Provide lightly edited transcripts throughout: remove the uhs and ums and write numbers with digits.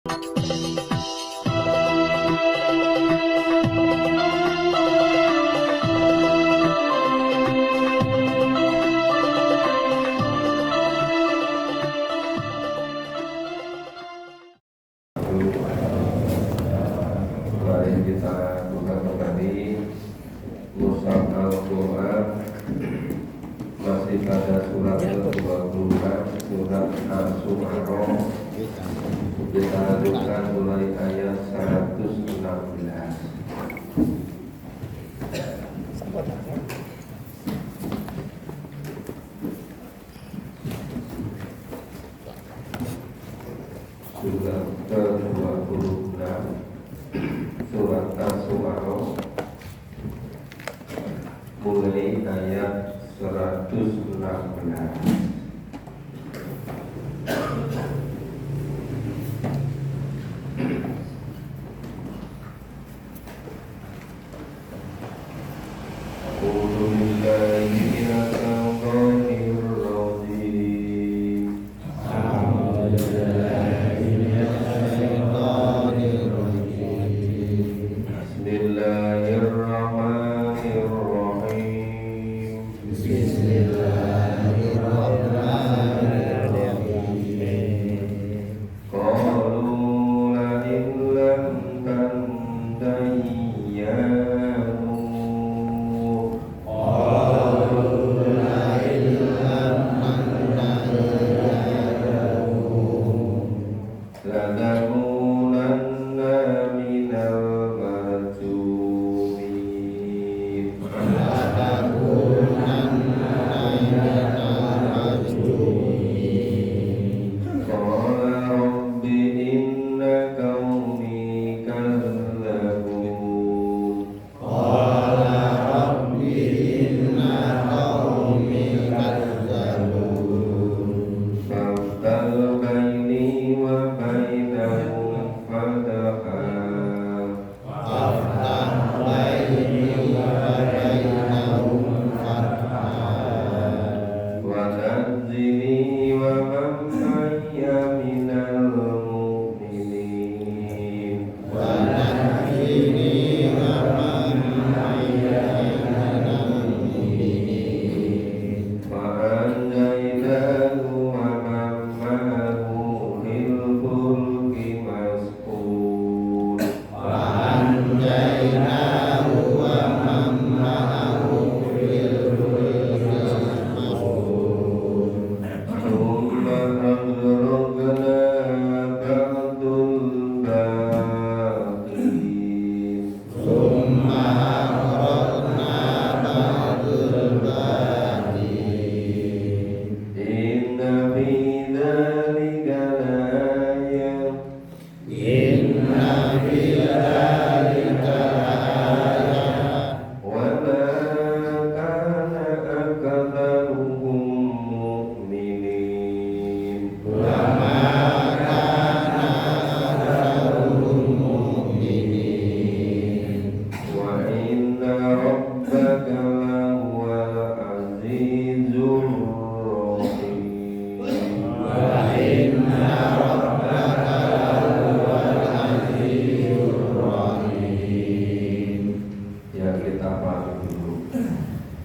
Mari kita buka kembali Mushaf Al-Quran, masih pada surat ke-26, surat Al-Su'ara. Kita lanjutkan mulai ayat 116. Surat ke-26, surat Al-Su'ara, mulai ayat 116.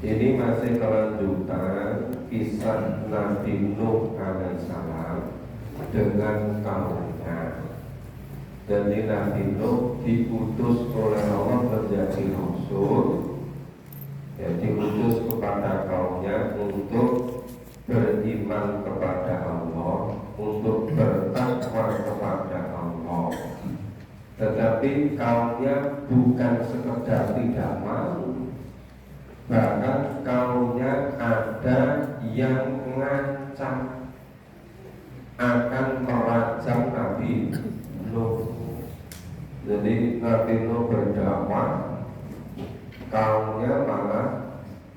Ini masih kelanjutan kisah Nabi Nuh alaihissalam dengan kaumnya. Jadi Nabi Nuh diutus oleh Allah menjadi rasul, ya, diutus kepada kaumnya untuk beriman kepada Allah, untuk bertakwa kepada Allah. Tetapi kaumnya bukan sekedar tidak mau, bahkan kaumnya ada yang mengancam akan merajam Nabi Nuh. Jadi Nabi Nuh berdakwah, kaumnya malah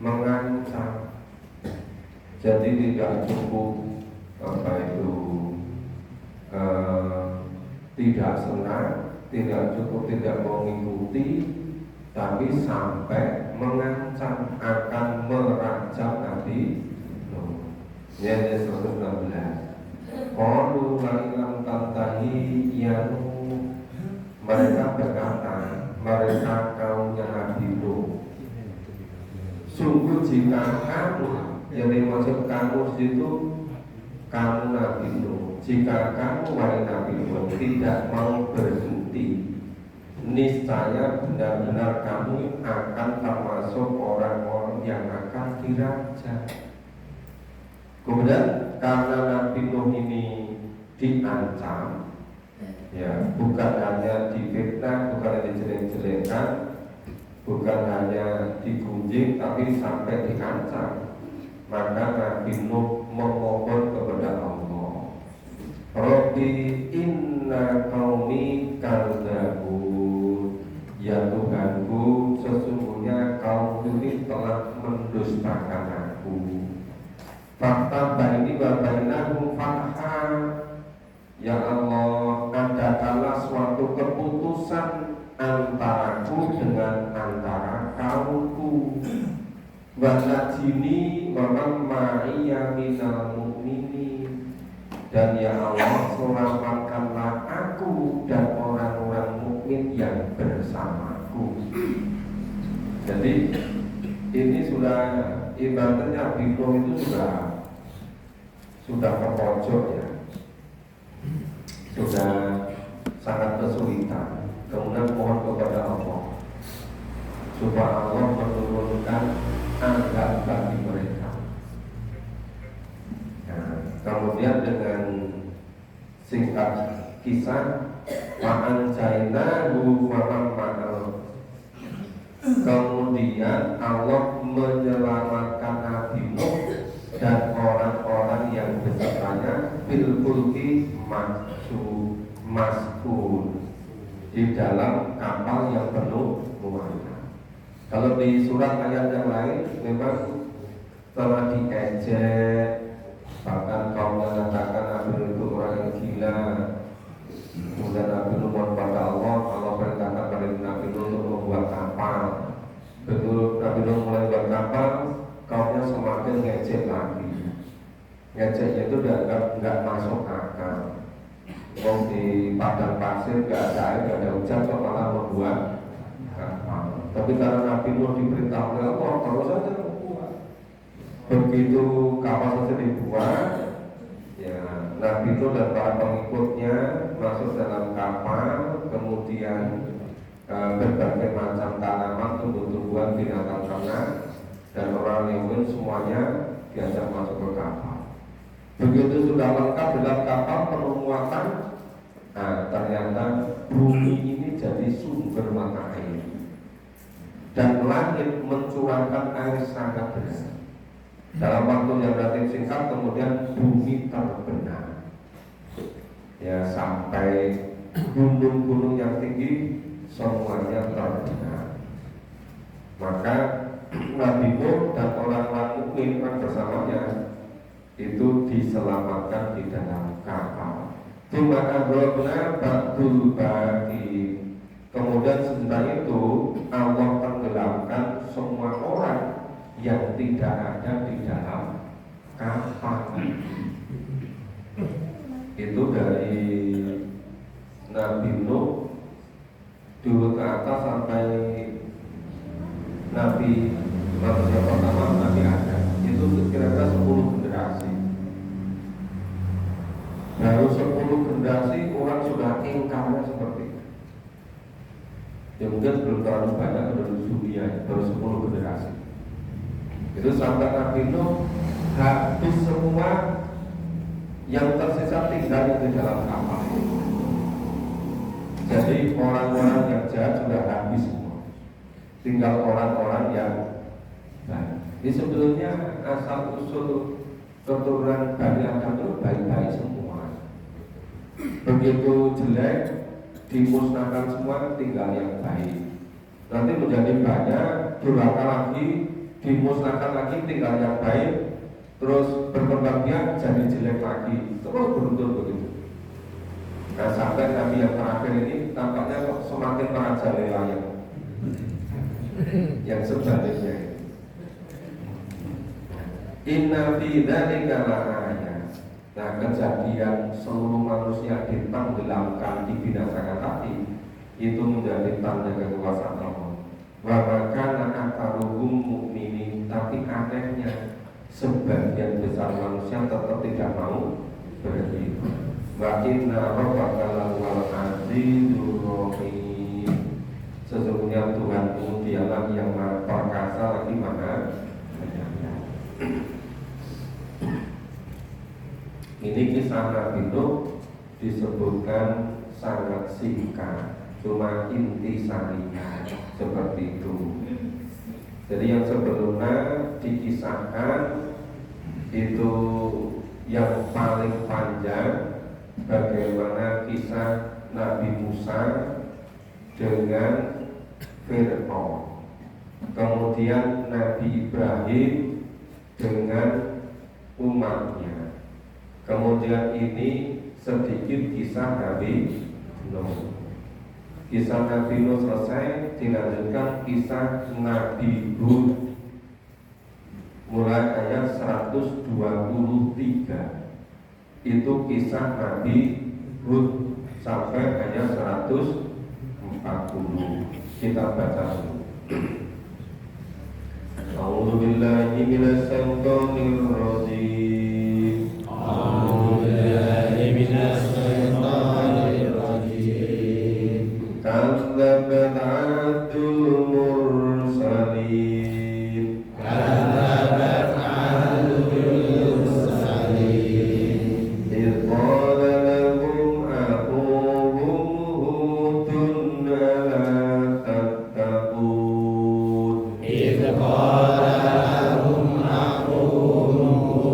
mengancam. Jadi tidak cukup tidak senang, tidak cukup tidak mau mengikuti, tapi sampai mengancam akan merajam Nabi Nuh. Ini 116. qalu la ilam tantahi ya Nuh, mereka berkata, mereka kaumnya Nabi Nuh, sungguh jika kamu, yang dimaksud kamu itu kamu Nabi Nuh, jika kamu wahai Nabi Nuh tidak mau berhenti, niscaya benar-benar kamu akan termasuk orang-orang yang akan dirajam. Kemudian karena Nabi Nuh ini diancam, ya, bukan hanya difitnah, bukan hanya dijelek-jelekan, bukan hanya digunjing, tapi sampai diancam, maka Nabi Nuh memohon kepada Allah, Rabbi inna qaumi kadzabun, ya Tuhanku, sesungguhnya kaum ini telah mendustakan aku. Fakta baini wa bainahum fatha, ya Allah, adakanlah suatu keputusan antaraku dengan antara kaumku. Wa najini wa man ma'iya minal mu'minin, dan ya Allah, selamatkanlah aku dan orang-orang mukmin yang bersamaku. Jadi ini sudah ibaratnya Bino itu sudah ke pojok, ya, sudah sangat kesulitan. Kemudian mohon kepada Allah supaya Allah menurunkan azab bagi mereka. Nah, kemudian dengan singkat kisah, ma'an jainahu wa ma'al, kemudian Allah menyelamatkan Nabi Nuh dan orang-orang yang bersamanya bil fulki maskun, di dalam kapal yang penuh muatan. Kalau di surat ayat yang lain memang telah diejek, bahkan kaum mengatakan Nabi Nuh itu orang yang gila. Kemudian Nabi Nuh mohon pada Allah, Allah perintahkan pada Nabi Nuh untuk membuat kapal. Betul Nabi Nuh mulai buat kapal, kaumnya semakin ngejek lagi. Ngejeknya itu nggak masuk akal. Mau di padang pasir nggak ada air, nggak ada hujan, kok malah membuat kapal. Tapi karena Nabi Nuh diperintah oleh Allah, terus saja membuat. Begitu kapal saja dibuat, ya Nabi Nuh dan para pengikutnya masuk dalam kapal, kemudian berbagai macam tanaman, tumbuh-tumbuhan, binatang ternak, dan orang lain semuanya diajak masuk ke kapal. Begitu sudah lengkap dalam kapal penuh muatan, nah ternyata bumi ini jadi sumber mata air, dan langit mencurahkan air sangat deras. Dalam waktu yang relatif singkat, kemudian bumi terbenam, ya, sampai gunung-gunung yang tinggi semuanya terbenam. Maka Nabi Nuh dan orang-orang mukmin bersamanya itu diselamatkan di dalam kapal. Dimana benar ba'dul baqi. Kemudian setelah itu Allah tenggelamkan semua orang yang tidak ada di dalam kapal. Itu dari Nabi Nuh dulu ke atas sampai Nabi manusia pertama, Nabi Adam. Itu kira-kira 10 generasi. Baru 10 generasi orang sudah ingkarnya seperti itu. Ya mungkin belum terlalu banyak penduduk dunia, baru 10 generasi. Itu sampai Nabi Nuh habis semua, yang tersisa tinggal di dalam kapal. Jadi orang-orang yang jahat sudah habis semua, tinggal orang-orang yang baik. Ini sebetulnya asal usul keturunan Bani Adam itu baik-baik semua. Begitu jelek dimusnahkan semua, tinggal yang baik. Nanti menjadi banyak, durhaka lagi, dimusnahkan lagi, tinggal yang baik. Terus berkembang biak jadi jelek lagi, terus beruntun begitu. Nah sampai Nabi yang terakhir ini tampaknya kok semakin merajalela yang sebaliknya. Inna fi dzalika la'ayah. Nah, kejadian seluruh manusia ditenggelamkan, dibinasakan tadi itu menjadi tanda kekuasaan Allah. Wa makana aktaruhum mukminin, tapi anehnya sebagian besar manusia tetap tidak mau beriman. Wa inna rabbaka lawal azizur rahim. Sesungguhnya Tuhanmu dialah yang maha perkasa lagi maha penyayang. Ini kisah Nabi Nuh disebutkan sangat singkat, cuma inti sarinya seperti itu. Jadi yang sebelumnya dikisahkan itu yang paling panjang, bagaimana kisah Nabi Musa dengan Fir'aun, kemudian Nabi Ibrahim dengan umatnya, kemudian ini sedikit kisah Nabi Nuh. Kisah Nabi Nuh selesai, dilanjutkan kisah Nabi Hud mulai ayat 123. Itu kisah Nabi Hud sampai ayat 140. Kita baca dulu. A'udzu billahi minasy syaithanir rajim. A'udzu billahi minasy syaithanir rajim. Kadzabat 'adul mursalin. Kadzabat 'adul mursalin. Idh qala lahum akhuhum Hudun ala tattaqun. Idh qala lahum akhuhum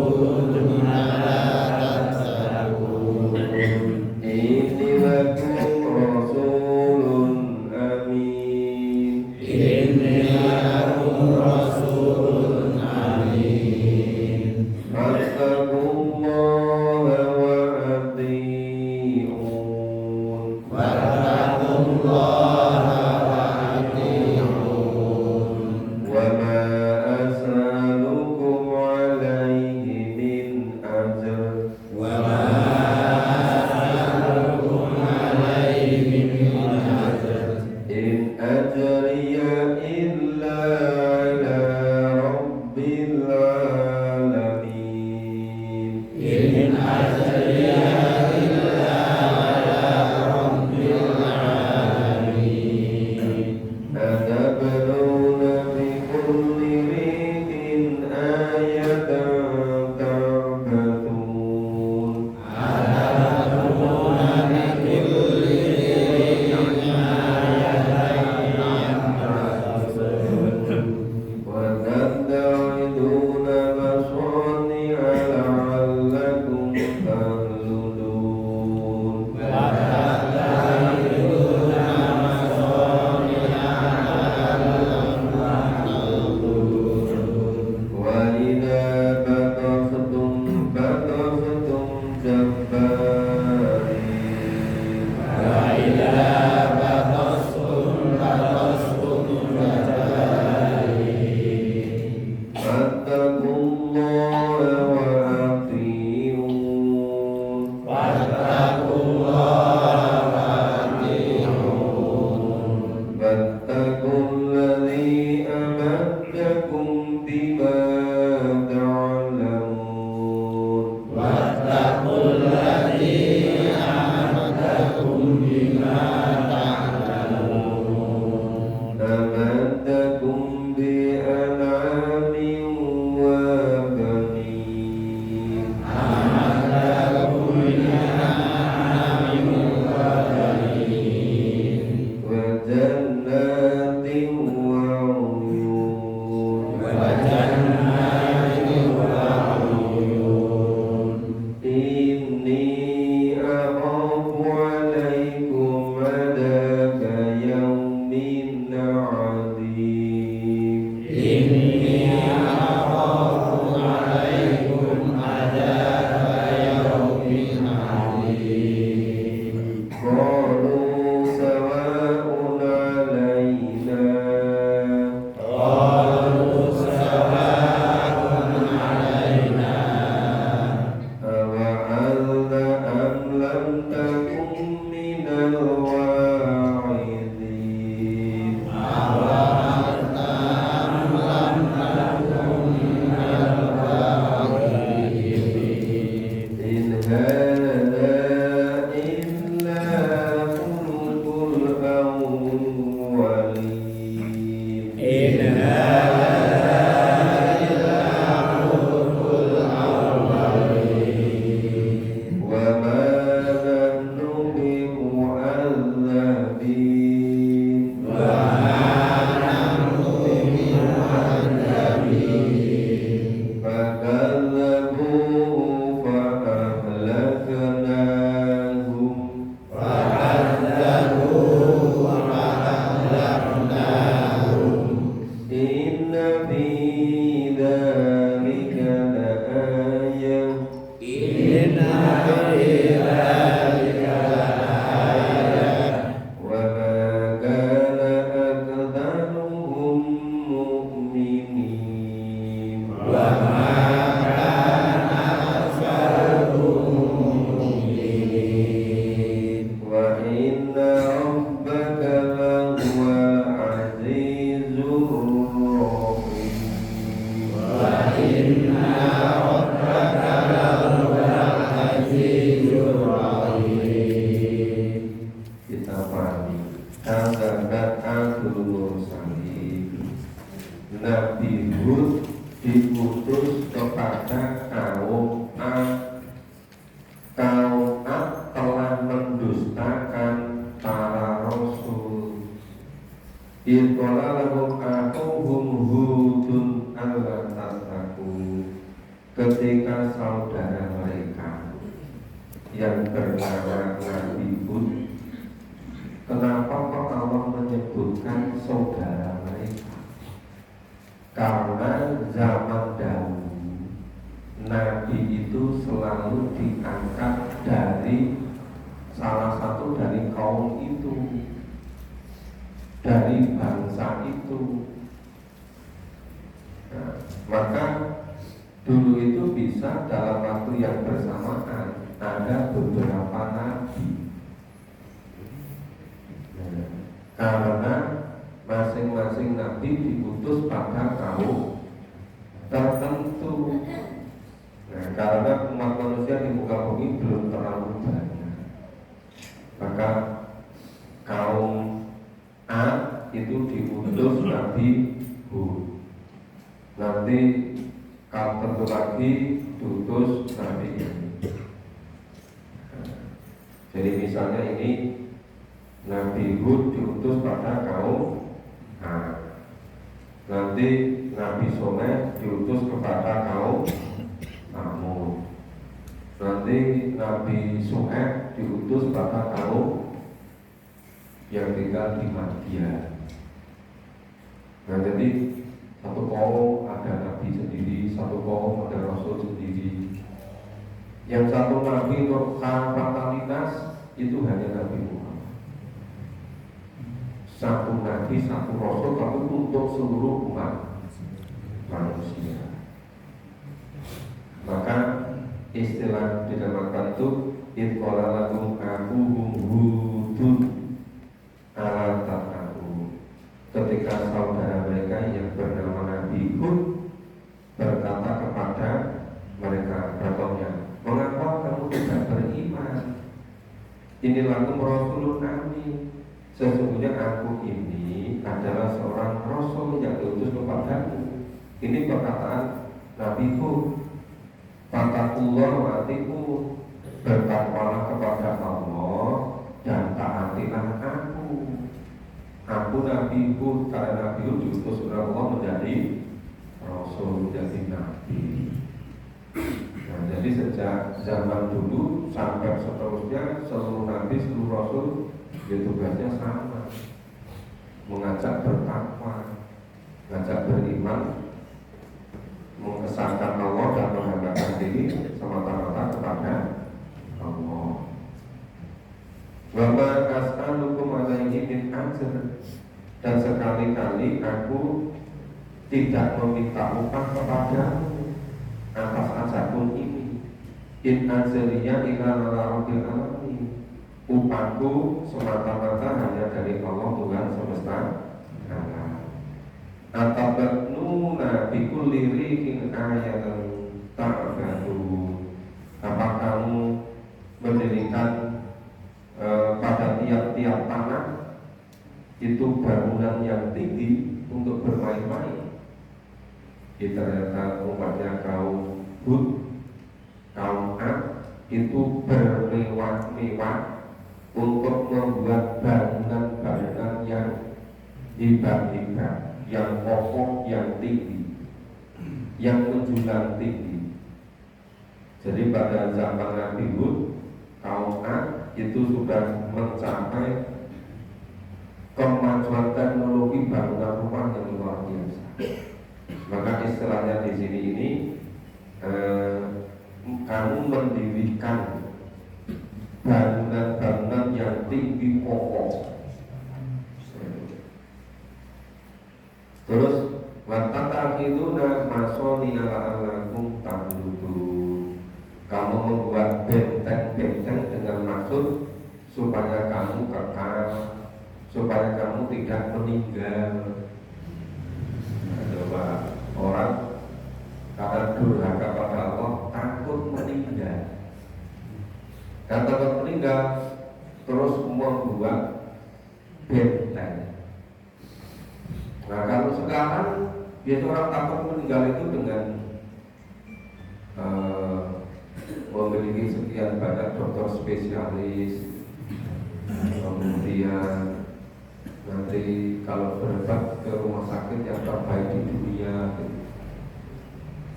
kepada kaum kaum telah mendustakan para rasul. Qala lahum aquhum hudun alla tattaqu, ketika saudara mereka yang bernama Nabi Hud, kenapa kok Allah menyebutkan saudara mereka? Karena zaman dahulu Nabi itu selalu diangkat dari salah satu dari kaum itu, dari bangsa itu. Nah, maka dulu itu bisa dalam waktu yang bersamaan ada beberapa nabi, karena masing-masing nabi diutus pada kaum tertentu. Nah, karena umat manusia di muka bumi belum terlalu banyak, maka kaum A itu diutus Nabi Hud. Nanti kaum tertentu lagi diutus Nabi ini. Jadi misalnya ini Nabi Hud diutus pada kaum A. Nanti Nabi Soleh diutus kepada kaum Samud. Nanti Nabi Syuaib diutus pada kaum yang tinggal di Madian. Nah, jadi satu kaum ada nabi sendiri, satu kaum ada rasul sendiri. Yang satu nabi untuk fatalitas itu hanya Nabi Muhammad. Satu nabi, satu rasul, tapi untuk seluruh umat manusia. Maka istilah dinamakan itu Qala lahum aquhum hudun ala tattaqu, ketika saudara mereka yang bernama Nabi Hud berkata kepada mereka, contohnya, mengapa kamu tidak beriman? Inilah rasulun kami, sesungguhnya aku ini adalah seorang rasul yang diutus kepadamu. Ini perkataan Nabi Hud. Fattakullah wa atiku, bertakwalah kepada Allah dan taatilah aku. Aku Nabi Hud, karena Nabi Hud diutus oleh Allah menjadi rasul, menjadi nabi. Nah, jadi sejak zaman dulu sampai seterusnya seluruh nabi, seluruh rasul ya tugasnya sama, mengajak bertakwa, mengajak beriman, mengesahkan Allah dan menghambakan diri semata-mata kepada Allah. Wa ma as'alukum alaihi min ajr, dan sekali-kali aku tidak meminta upah kepadamu atas ajarku ini. In ajriya illa ala rabbil alamin, upahku semata-mata hanya dari Allah Tuhan semesta alam. Atabatnuna bikulli rihin ayatan ta'badu, apa kamu mendirikan pada tiap-tiap tanah itu bangunan yang tinggi untuk bermain-main? Ternyata umatnya kaum Hud, kaum Ad itu bermewah-mewah untuk membuat bangunan-bangunan yang hebat-hebat, yang kokoh, yang tinggi, yang menjulang tinggi. Jadi pada zaman Nabi Hud, kaum Ad itu sudah mencapai kemajuan teknologi bangunan rumah yang luar biasa. Maka istilahnya di sini ini kamu mendirikan bangunan-bangunan yang tinggi kokoh. Terus watatakiluna masoni ala alakum tamdudu, kamu membuat benteng-benteng dengan maksud supaya kamu kekal, supaya kamu tidak meninggal. Coba orang karena durhaka pada Allah takut meninggal, dan takut meninggal terus membuat benteng. Nah, kalau sekarang biasa orang takut meninggal itu dengan eh, memiliki sekian banyak dokter spesialis, kemudian nanti kalau berobat ke rumah sakit yang terbaik di dunia,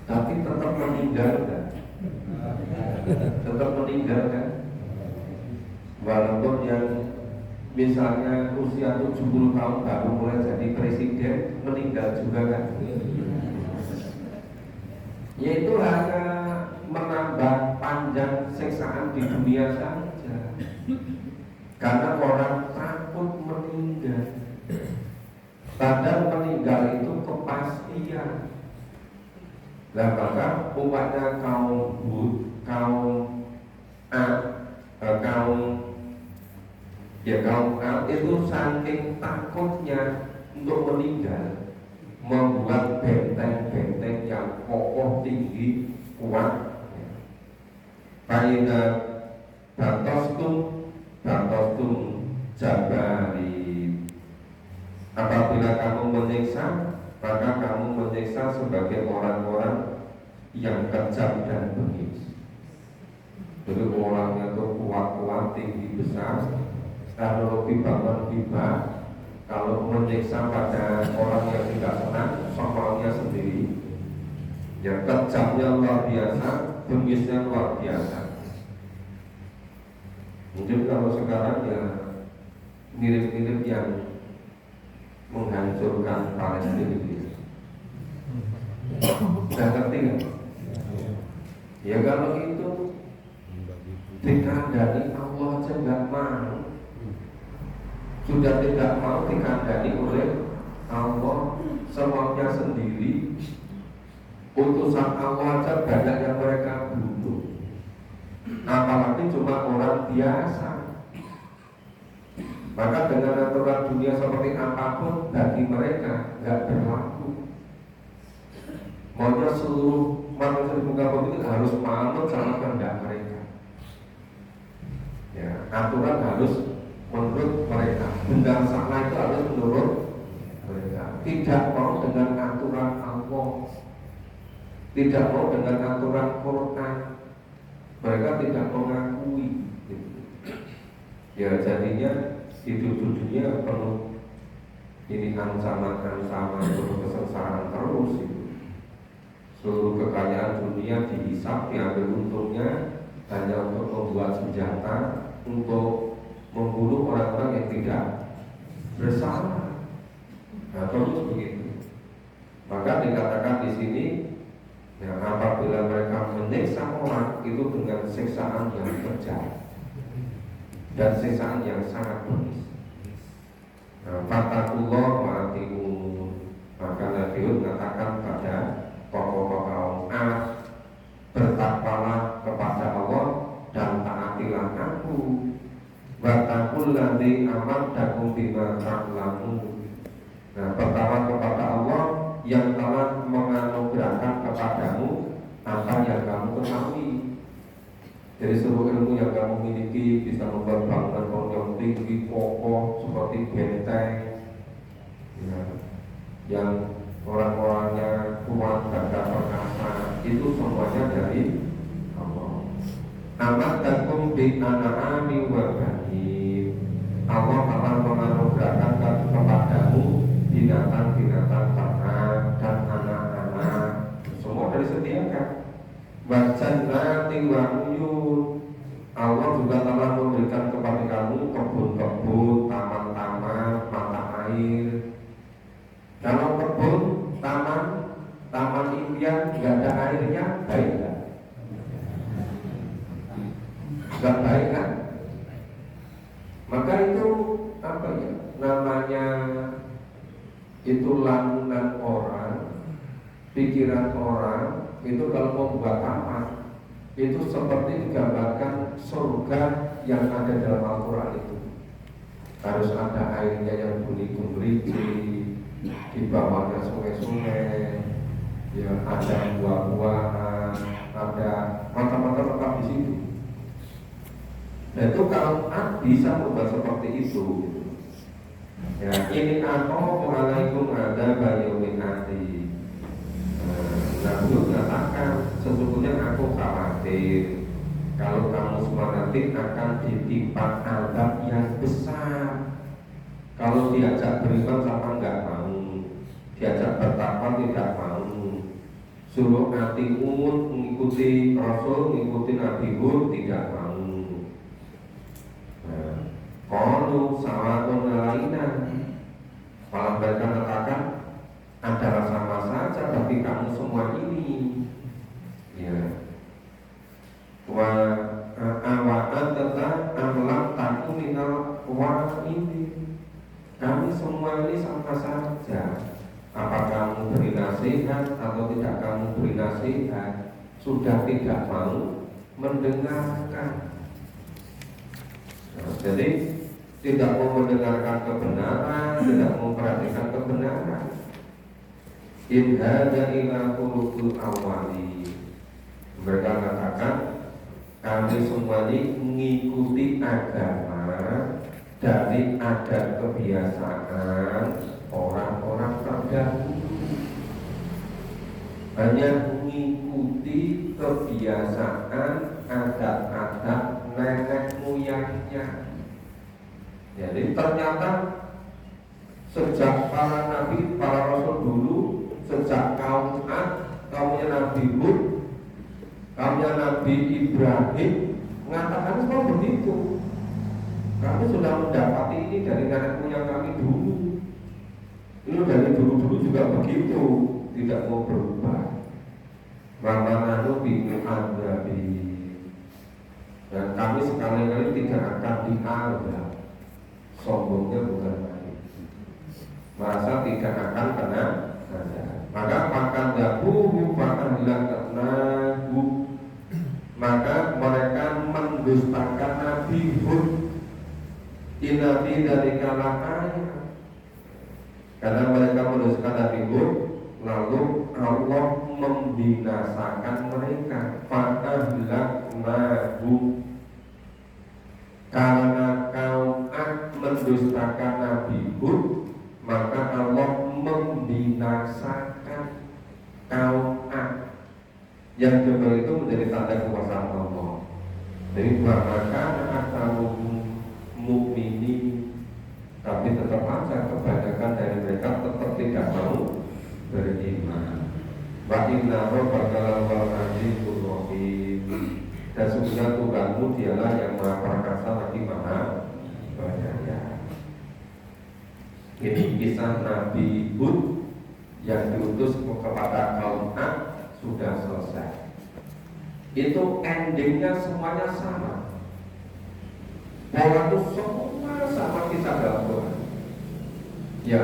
tapi tetap meninggal kan? Tetap meninggal kan? Walaupun yang misalnya usia 70 tahun baru mulai jadi presiden, meninggal juga kan? Yaitu hanya menambah panjang siksaan di dunia saja. Karena orang takut meninggal. Padahal meninggal itu kepastian. Nah maka umpamanya kaum Hud, kaum Ad itu saking takutnya untuk meninggal, membuat benteng-benteng yang kokoh, tinggi, kuat. Faida batostum jabari. Apabila kamu menyiksa, maka kamu menyiksa sebagai orang-orang yang kejam dan bengis. Jadi orangnya itu kuat-kuat, tinggi, besar, teknologi bangun hibah. Kalau menyiksa pada orang yang tidak senang, soalnya sendiri, yang kejamnya luar biasa, bengisnya luar biasa. Mungkin kalau sekarang ya mirip-mirip yang menghancurkan Palestina. Sudah ngerti kan? Ya kalau itu dikandani Allah aja nggak mau, sudah tidak mau dikandani oleh Allah, semaunya sendiri. Utusan Allah aja banyak yang mereka bunuh, apalagi cuma orang biasa. Maka dengan aturan dunia seperti apapun bagi mereka nggak berlaku. Maunya seluruh manusia di muka bumi itu harus manut sama kehendak mereka. Ya, aturan harus menurut mereka, benar salah itu harus menurut mereka. Tidak mau dengan aturan Allah, tidak mau dengan aturan Quran, mereka tidak mengakui. Ya jadinya hidup dunia penuh ini ancaman-ancaman, penuh kesengsaraan terus itu. Seluruh kekayaan dunia dihisap, diambil untungnya hanya untuk membuat senjata, untuk membunuh orang-orang yang tidak bersalah. Nah terus begitu. Maka dikatakan di sini, ya, apabila mereka menyiksa orang itu dengan siksaan yang kejam dan siksaan yang sangat bengis. Fattakullah wa'atiun. Maka Nabi mengatakan pada tokoh-tokoh kaum Ad, bertakwalah kepada Allah dan taatilah aku. Wattaqul ladzi amadakum bima ta'lamun. Nah, bertakwa kepada Allah yang telah menganugerahkan kepadamu apa yang kamu ketahui. Dari seluruh ilmu yang kamu miliki bisa membuat bangunan yang tinggi, kokoh seperti benteng, ya, yang orang-orangnya kuat, gagah perkasa, itu semuanya dari Allah. Amadakum bi an'ami wa banin. Allah akan menganugerahkan kepadamu binatang-binatang ternak dan anak-anak, semua disediakan. Wajannati wa uyun. Allah juga telah memberikan kepada kamu kebun-kebun, taman-taman, mata air. Kalau kebun, taman impian nggak ada airnya, baik nggak? Nggak baik kan? Maka itu apa ya? Namanya itu lamunan orang, pikiran orang. Itu kalau membuat taman itu seperti digambarkan surga yang ada dalam Al-Quran itu. Harus ada airnya yang bersih, di bawahnya sungai-sungai, ya ada buah-buahan, ada mata-mata lengkap di situ. Dan itu kalau bisa membuat seperti itu. Ya, ini aku alaikum ada bayumin hati. Nabi mengatakan sesungguhnya nanti akan ditimpa azab yang besar. Kalau diajak beriman sama nggak mau, diajak bertakwa tidak mau, suruh atiun mengikuti Rasul, mengikuti Nabi Hud tidak mau. Qalu sawa'un alaina, malah mereka katakan adalah sama saja bagi kamu semua ini. Ya. Wa awa'an tetap amlam taku minal wa ini. Kami semua ini sama saja. Apa kamu beri nasihat atau tidak kamu beri nasihat, sudah tidak mau mendengarkan. Nah, jadi tidak mau mendengarkan kebenaran, tidak mau memperhatikan kebenaran. In hada ila qulubul awali. Mereka katakan kami semua ini mengikuti agama dari adat kebiasaan orang-orang terdahulu. Hanya mengikuti kebiasaan adat-adat nenek moyangnya. Jadi ternyata sejak para nabi, para rasul dulu, sejak kaum Ad, kaumnya Nabi Hud, kaumnya Nabi Ibrahim mengatakan semua begitu. Kami sudah mendapati ini dari nenek moyang kami dulu. Ini dari dulu-dulu juga begitu, tidak mau berubah. Ramananu bingung adabi. Dan kami sekali-kali tidak akan diadab. Sombongnya bukan main. Merasa tidak akan kena azab. Maka makan dabuhu makan dilakukan. Maka mereka mendustakan Nabi Hud. Inabi dari kalah ayat. Karena mereka mendustakan Nabi Hud, lalu Allah membinasakan mereka. Fa'ahlaknahu. Karena kaum Ad mendustakan Nabi Hud, maka Allah membinasakan kaum Ad. Yang kedua itu menjadi tanda kekuasaan Allah. Jadi maka akan mukminin, tapi tetap saja kebanyakan dari mereka tetap tidak mau beriman. Wa inna rabbaka lawal azizur rahim. Dan sesungguhnya Tuhanmu dialah yang maha perkasa lagi maha penyayang. Ini kisah Nabi Hud yang diutus kepada kaum Ad sudah selesai. Itu endingnya semuanya sama. Pola itu semua sama kisah dalam Quran. Ya,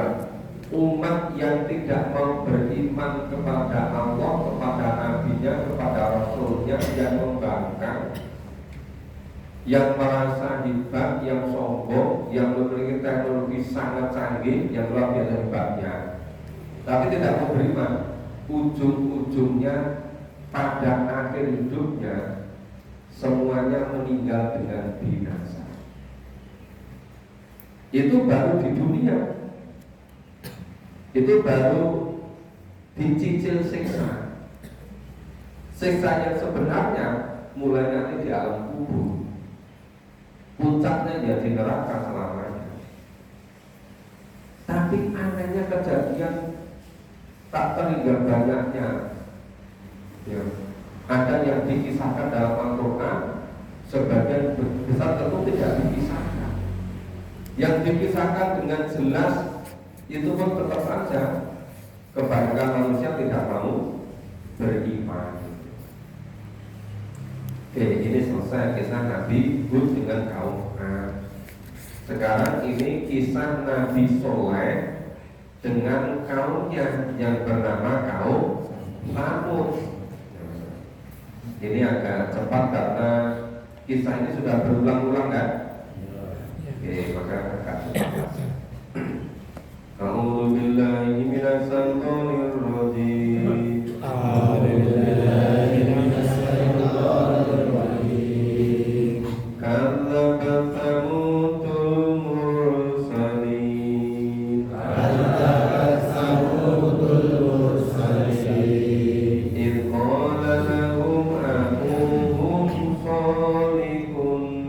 umat yang tidak mau beriman kepada Allah, kepada Nabi-Nya, kepada Rasul-Nya, yang membangkang, yang merasa hebat, yang sombong, yang memiliki teknologi sangat canggih, yang luar biasa hebatnya, tapi tidak mau beriman. Ujung-ujungnya pada akhir hidupnya semuanya meninggal dengan binasa. Itu baru di dunia. Itu baru dicicil siksa. Siksa yang sebenarnya mulai nanti di alam kubur. Puncaknya ya di neraka selamanya. Tapi anehnya kejadian tak terhingga banyaknya. Ya. Ada yang dikisahkan dalam Al-Quran, sebagian besar tentu tidak dikisahkan. Yang dikisahkan dengan jelas itu pun tetap saja kebanyakan manusia tidak mau beriman. Oke, ini selesai kisah Nabi Hud dengan kaum Ad. Sekarang ini kisah Nabi Soleh dengan kaumnya yang bernama kaum Samud. Ini agak cepat karena kisah ini sudah berulang-ulang kan? Oke, maka agak cepat. A'udzu billahi minasy syaithanir rajim. A'udzu billahi minasy syaithanir rajim. Kadzabat Samudul mursalin. Kadzabat Samudul mursalin. Idh qala lahum akhuhum Shalihun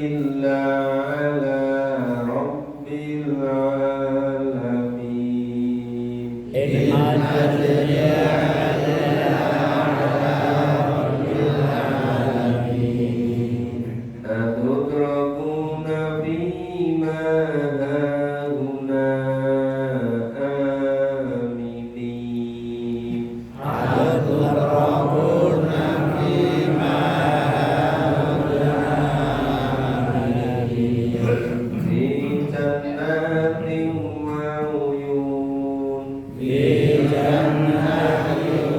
إلا على رب العالمين إن أجري أتتركون فيما هاهنا آمنين أتتركون فيما في جنات وعيون في جنات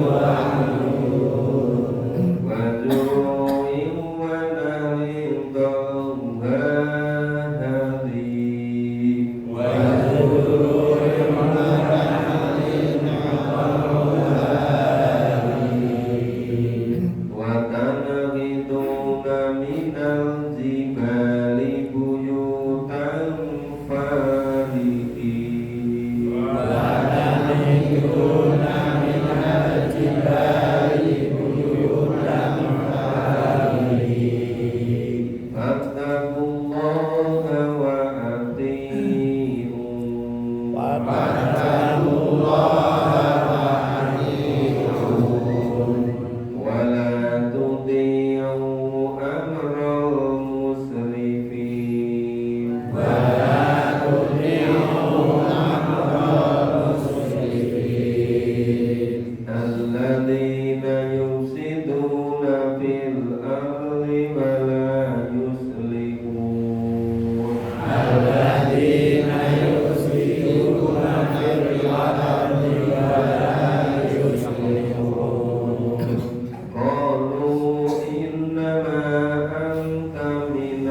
وزروع ونهر طلعها هضيم وتنحتون من الجبال بيوتا فارهين فاتقوا الله وأطيعون ولا تطيعوا أمر المسرفين الذين يفسدون في الأرض ولا يصلحون قالوا إنما أنت من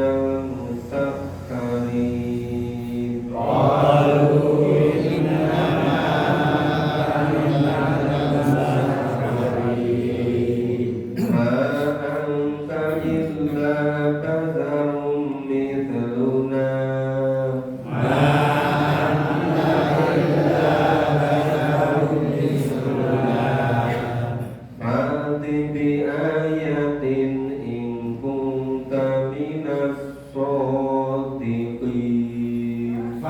المسحرين ما أنت إلا بشر مثلنا فأت بآية إن كنت من الصادقين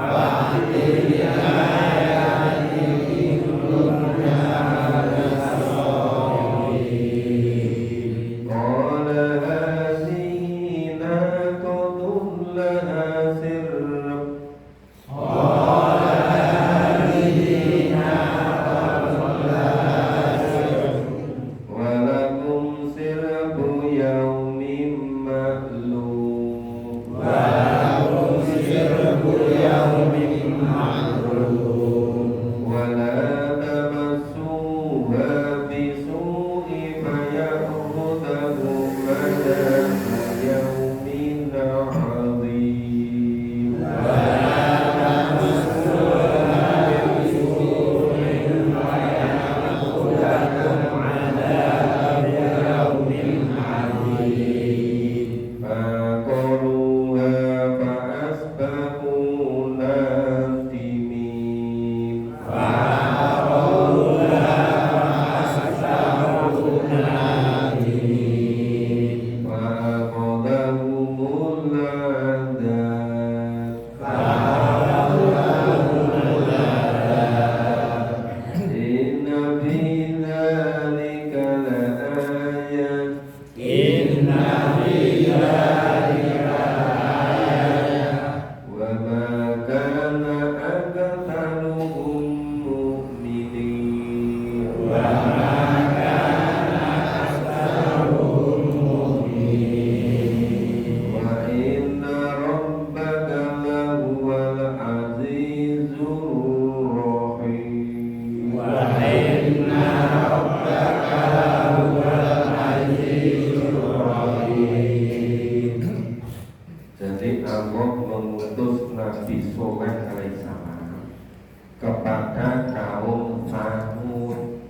قال هذه ناقة لها سر ولكم سرب يوم معلوم ولا تمسوها بسوء فيأخذكم عذاب يوم عظيم فعقروها فأصبحوا نادمين فأخذهم العذاب إن في ذلك لآية وما كان أكثرهم مؤمنين وإن ربك لهو العزيز الرحيم Jadi Allah mengutus Nabi Soleh alaihissalam kepada kaum Tsamud.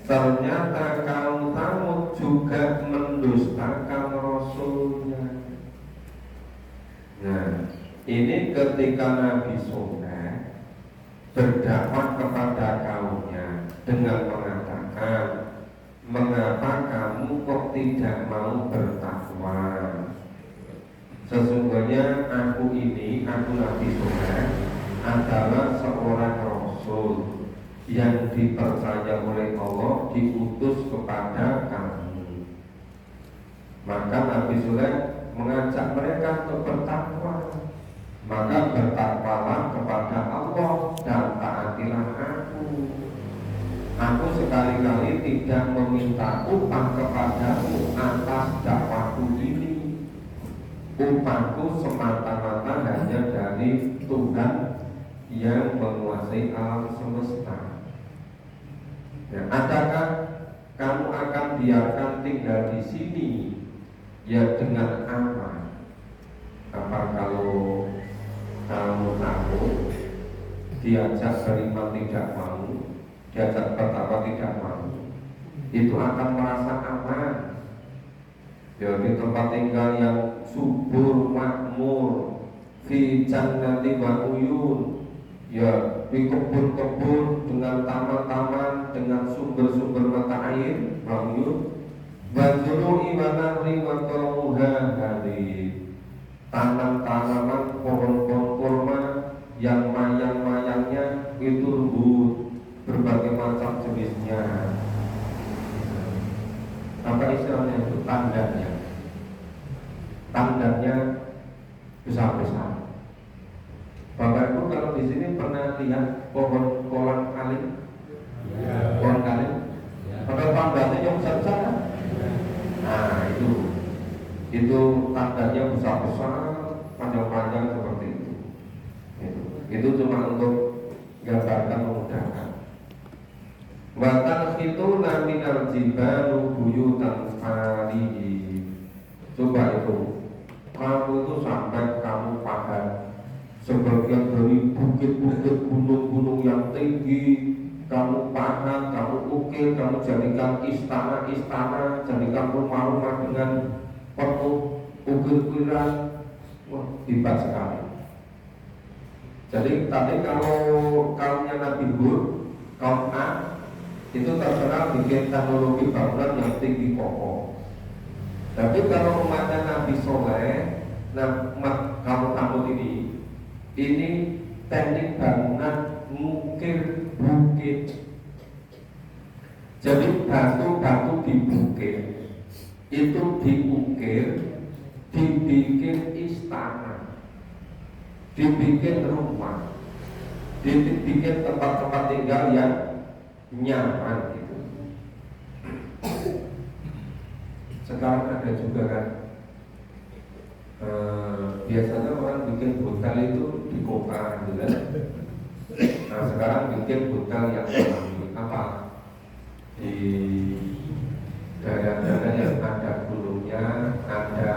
Ternyata kaum Tsamud juga mendustakan Rasulnya. Nah, ini ketika Nabi Soleh berdakwah kepada kaumnya dengan mengatakan, mengapa kamu kok tidak mau bertakwa? Sesungguhnya aku Nabi Soleh adalah seorang Rasul yang dipercaya oleh Allah, diutus kepada kamu. Maka Nabi Soleh mengajak mereka untuk bertakwa. Maka bertakwalah kepada Allah dan taatilah aku. Aku sekali-kali tidak meminta upah kepadamu atas dakwaku ini. Upahku semata-mata hanya dari Tuhan yang menguasai alam semesta. Ya, adakah kamu akan biarkan tinggal di sini ya dengan aman? Apa kalau kamu takut, diajak beriman tidak mau, diajak bertakwa tidak mau, itu akan merasa aman. Ya, di tempat tinggal yang subur makmur, fi jannati wa uyun, ya di kebun-kebun dengan taman-taman, dengan sumber-sumber mata air, wa uyun, wazru'i wa nahri wa qawmuha hadid, tanam-tanaman, pohon-pohon kurma yang mayang-mayangnya itu lembut, berbagai macam jenisnya. Apa istilahnya itu? Tandanya besar-besar. Bapak Ibu kalau di sini pernah lihat pohon kolang kaling? Ya. Kolang kaling? Kalau tandanya yang besar-besar kan? Nah itu tandanya besar-besar, panjang-panjang seperti itu. Itu cuma untuk gambarkan, memudahkan. Watan itu naminal jibalu buyutan farihi. Coba itu, kamu itu sampai kamu paham sebagian dari bukit-bukit, gunung-gunung yang tinggi, kamu paham, kamu ukir, kamu jadikan istana-istana, jadikan rumah-rumah dengan penuh ukir-ukiran. Wah, hebat sekali. Jadi tadi kalau kaumnya Nabi Hud, kaum Ad itu terkenal bikin teknologi bangunan yang tinggi kokoh. Tapi kalau umatnya Nabi Soleh, kamu ini teknik bangunan mukir bukit. Jadi batu-batu di bukit itu diukir, dibikin istana, dibikin rumah, dibikin tempat-tempat tinggal yang nyaman gitu. Sekarang ada juga kan biasanya orang bikin hotel itu di kota gitu kan. Nah sekarang bikin hotel yang apa di daerah-daerah yang ada gunungnya, ada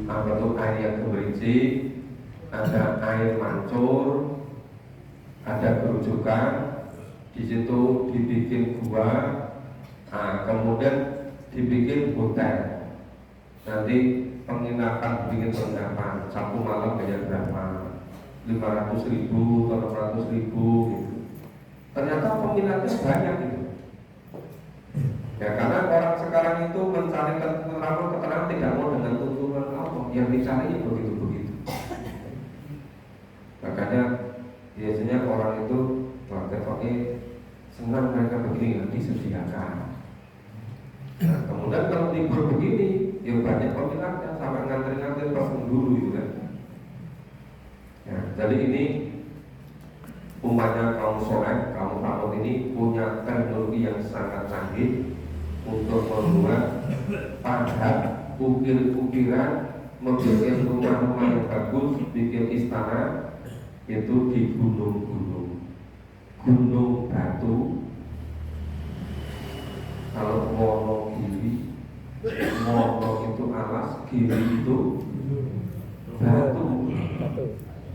apa tuh air yang gemericik, ada air mancur, ada kerujukan. Di situ dibikin gua, kemudian dibikin hotel. Nanti penginapan, bikin penginapan satu malam bayar berapa? 500.000 atau 600.000 gitu. Ternyata peminatnya banyak gitu. Ya karena orang sekarang itu mencari keterangan tidak mau dengan tuntunan Allah, yang dicari begitu-begitu. Makanya biasanya orang itu senang mereka begini yang disediakan. Nah, kemudian kalau libur begini, ya banyak peminatnya sampai ngantri-ngantri pesen dulu gitu kan. Ya, jadi ini umatnya kaum Soleh, kaum Famud ini punya teknologi yang sangat canggih untuk membuat pahat, ukir-ukiran, membuat rumah-rumah yang bagus, bikin istana itu di gunung-gunung, gunung batu. Kalau mono itu alas, giri itu batu.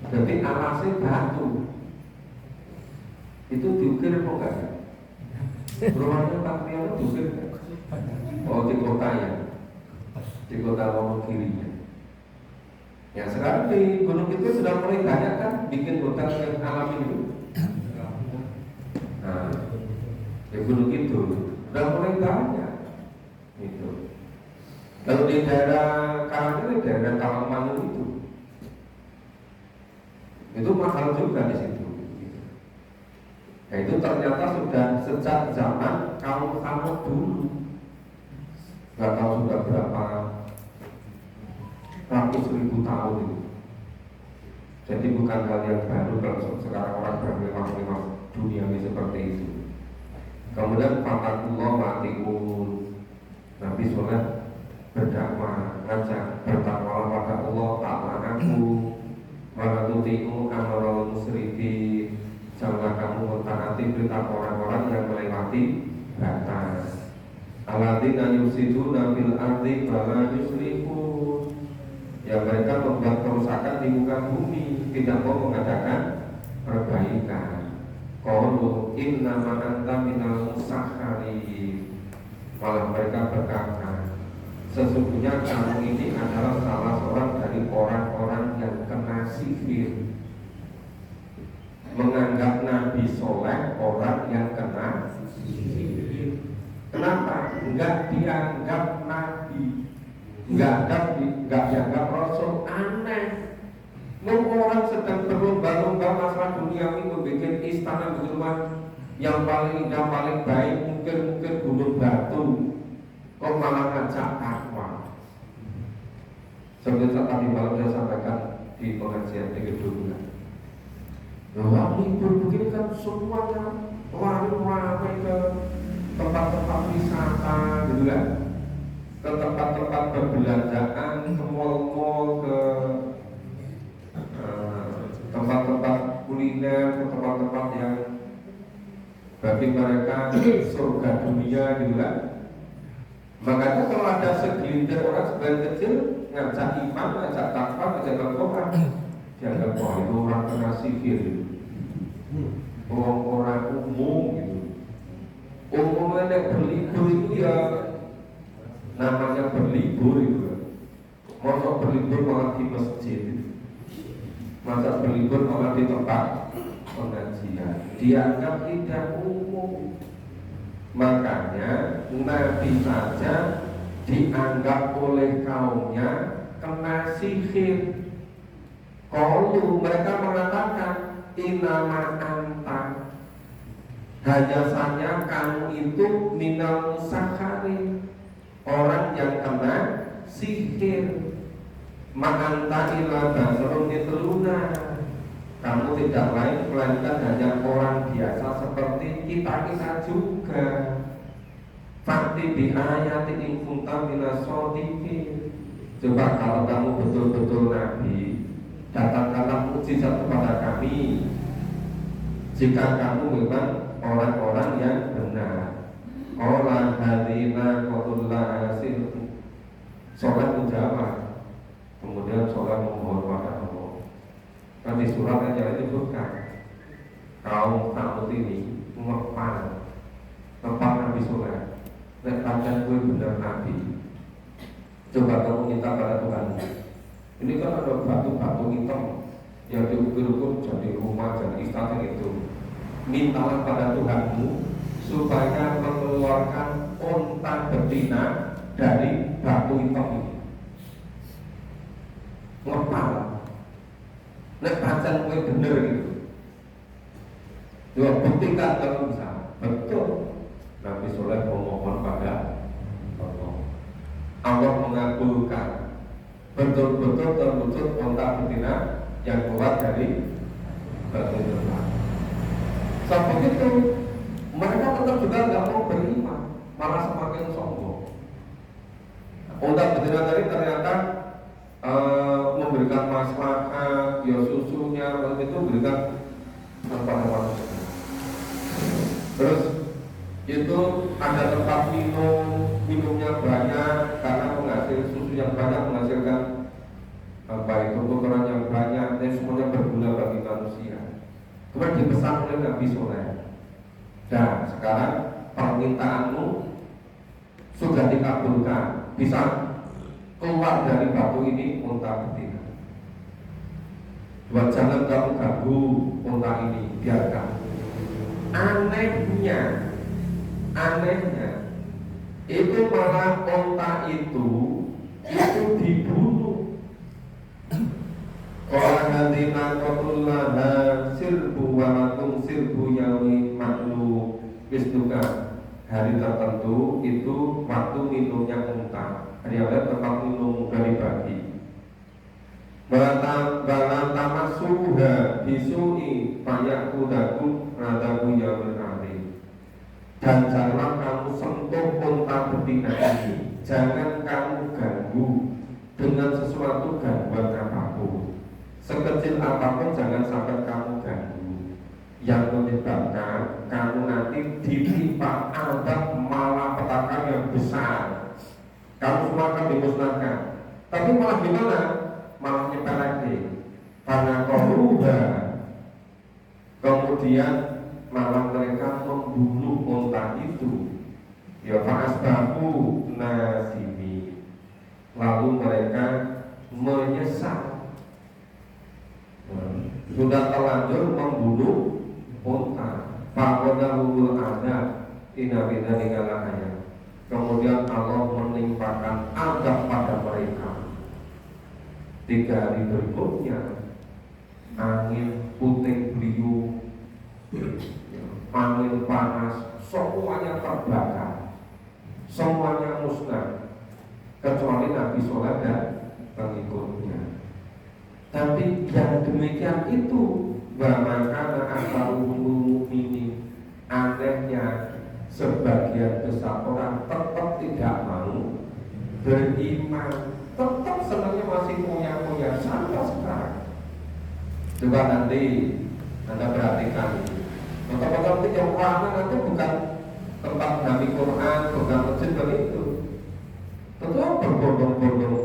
Jadi alasnya batu. Itu diukir apa enggak? Rumahnya Pak Priyono diukir. Oh di kota ya, di kota Wonogirinya. Ya sekarang di gunung itu sudah mulai banyak kan bikin hotel yang alami itu. Nah, di gunung itu sudah mulai banyak itu. Kalau di daerah Karangin, daerah Taman itu mahal juga di situ. Nah, itu ternyata sudah sejak zaman kaum Thamud dulu. Nggak tahu sudah berapa ratus ribu tahun itu. Jadi bukan hal yang baru kalau sekarang orang bermewah-mewah dunia ini seperti itu. Kemudian fatakullah matiun. Nabi Soleh berdakwah, ngajak bertakwalah pada Allah, taatlah aku, wa tuti'u amral musyrifin. Janganlah kamu mentaati perintah orang-orang yang melewati batas. Alladzina yufsiduna fil ardi wala yuslihun. Ya, mereka membuat kerusakan di muka bumi, tidak mau mengadakan perbaikan. Qalu innama anta minal musakharin. Malah mereka berkata, sesungguhnya kamu ini adalah salah seorang dari orang-orang yang kena sihir. Menganggap Nabi Soleh orang yang kena sihir. Kenapa? Enggak dianggap Nabi, enggak dianggap Rasul. Aneh. Orang sedang berlomba-lomba masalah dunia ini, membuat istana rumah yang paling indah, paling baik, mungkin gunung batu, kok malah ngajak takwa. Seperti tadi malam saya sampaikan di pengajian di gedung. Nah, libur begini kan semuanya lari-lari ke tempat-tempat wisata gitu kan, ke tempat-tempat perbelanjaan, ke mal-mal, ke tempat-tempat kuliner, ke tempat-tempat yang bagi mereka surga dunia gitu kan. Makanya kalau ada segelintir orang sebagian kecil ngajak iman, ngajak takwa, ngajak Al-Quran, dianggap wah itu orang kena sihir, orang umum gitu. Umumnya yang berlibur itu ya namanya berlibur itu. Masa berlibur malah di masjid, masa berlibur malah di tempat pengajian, dianggap tidak umum. Makanya Nabi saja dianggap oleh kaumnya kena sihir. Kalau mereka mengatakan inama anta, hanya saja kamu itu minal musakharin, orang yang kena sihir. Ma'anta ila basarun mitluna, kamu tidak lain melainkan hanya orang biasa seperti kita juga. Fakti bi ayati in kunta minas shodiqin. Coba kalau kamu betul-betul nabi, datangkanlah mukjizat kepada kami. Jika kamu memang orang-orang yang benar. Qala hadina qatullah hasil. Sholat menjawab. Kemudian sholat memohon pada Allah. Kan di surat yang disebutkan kaum Thamud ini ngepal Nabi Soleh. Nek pancen gue bener Nabi, coba kamu minta pada Tuhan. Ini kan ada batu-batu hitam yang diukur-ukur jadi rumah, jadi istana itu. Mintalah pada Tuhanmu supaya mengeluarkan unta betina dari batu hitam ini. Ngepal, nek pancen gue bener gitu. Coba buktikan kalau bisa. Betul. Nabi Soleh memohon pada Allah. Allah mengabulkan. Betul-betul terwujud unta betina yang keluar dari batu hitam. Saat begitu mereka tetap juga nggak mau beriman, malah semakin sombong. Unta betina tadi ternyata memberikan maslahat, ya susunya, waktu itu memberikan kepada manusia. Terus itu ada tempat minumnya banyak karena menghasil susu yang banyak, menghasilkan itu kotoran yang banyak, dan semuanya berguna bagi manusia. Kemudian dipesan oleh Nabi Soleh. Dan sekarang permintaanmu sudah dikabulkan, bisa keluar dari batu ini unta betina. Buat jangan kamu ganggu unta ini, biarkan. Anehnya itu malah unta itu itu dibunuh. Orang hadina qatullaha sirbu walakum sirbu yaumi maklu wisnuka. Hari tertentu itu waktu minumnya unta. Riwayat tempat minum dari pagi. Balantama suha bisui fayakudakum radaku yaumil akhir. Dan janganlah kamu sentuh unta betina ini. Jangan kamu ganggu dengan sesuatu gangguan apapun. Sekecil apapun jangan sampai kamu ganggu, yang menyebabkan kamu nanti ditimpa azab malapetaka yang besar. Kamu semua akan dimusnahkan. Tapi malah gimana? Malah nyepelek. Karena koruha, kemudian malah mereka membunuh unta itu. Ya fa'asbahu nasimi. Lalu mereka menyesal. Sudah terlanjur membunuh unta. Fakodahul azab inabida nigalahaya. Kemudian Allah menimpakan azab pada mereka. 3 hari berikutnya angin puting beliung, angin panas, semuanya terbakar, semuanya musnah, kecuali Nabi Soleh dan pengikutnya. Tapi yang demikian itu bahkan asal ini anehnya sebagian besar orang tetap tidak mau beriman, tetap senangnya masih punya sampai sekarang. Coba nanti Anda perhatikan, betul-betul tiongkoknya nanti bukan tempat Nabi Quran, bukan masjid begitu. Tentu berbondong-bondong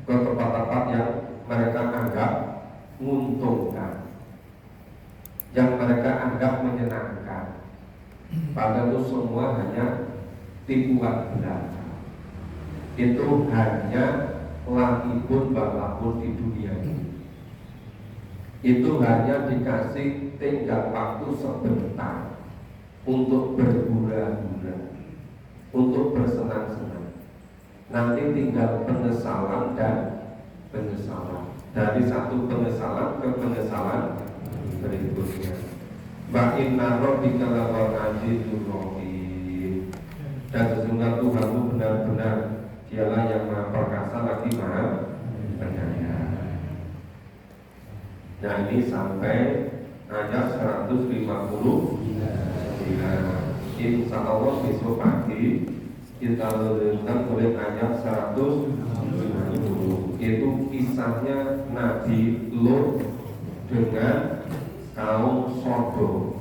ke tempat-tempat yang mereka anggap menguntungkan, yang mereka anggap menyenangkan. Padahal itu semua hanya tipuan belaka. Itu hanya lahibun balapun di dunia ini. Itu hanya dikasih tinggal waktu sebentar untuk bergura-gura, untuk bersenang-senang. Nanti tinggal penyesalan dan penyesalan. Dari satu penyesalan ke penyesalan berikutnya. Wa inna rabbika lawal azizur rahim. Dan sesungguhnya Tuhanmu benar-benar Dialah yang Maha Perkasa lagi Maha Penyayang. Nah ini sampai ayat 159. Insya Allah besok pagi kita lanjutkan oleh ayat 150. Itu kisahnya Nabi Lut dengan kaum Sodom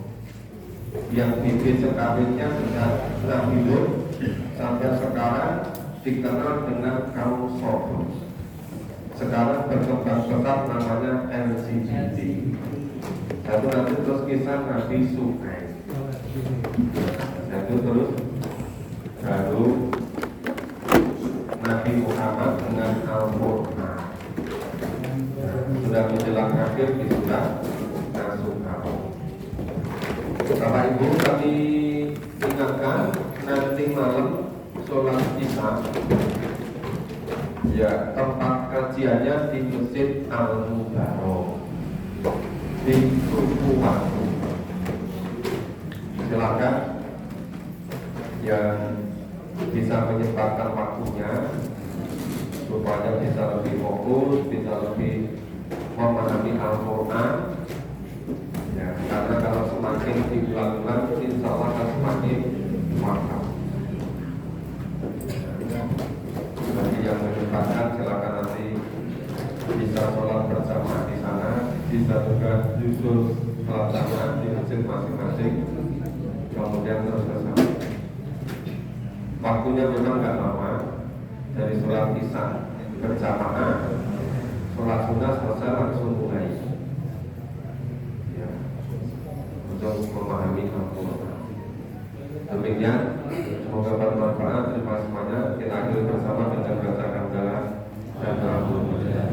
yang bibit sekawinnya dengan Nabi Lut sampai sekarang dikenal dengan kaum Sodom. Sekarang berkembang pesat namanya LGBT. Satu nanti terus kisah Nabi Suhaib. Satu terus baru Nabi Muhammad dengan Al-Qur'an. Sudah menjelang akhir di surat An-Nasr. Bapak Ibu kami ingatkan nanti malam sholat Isya. Ya, tempat kajiannya di Masjid Al-Mubarok di Tuku Waktu. Silakan yang bisa menyempatkan waktunya supaya bisa lebih fokus, bisa lebih memahami Al-Quran. Ya, karena kalau semakin diulang-ulang, insya Allah akan semakin mantap. Bagi yang menyempatkan silakan nanti bisa sholat bersama di sana, bisa juga justru sholat sama di masjid masing-masing, kemudian terus bersama. Waktunya memang nggak lama, dari sholat Isya berjamaah, sholat sunnah selesai langsung mulai. Ya, untuk memahami Al-Quran. Demikian, semoga bermanfaat. Terima kasih semuanya. Kita akhiri bersama dengan baca hamdalah dan alhamdulillah.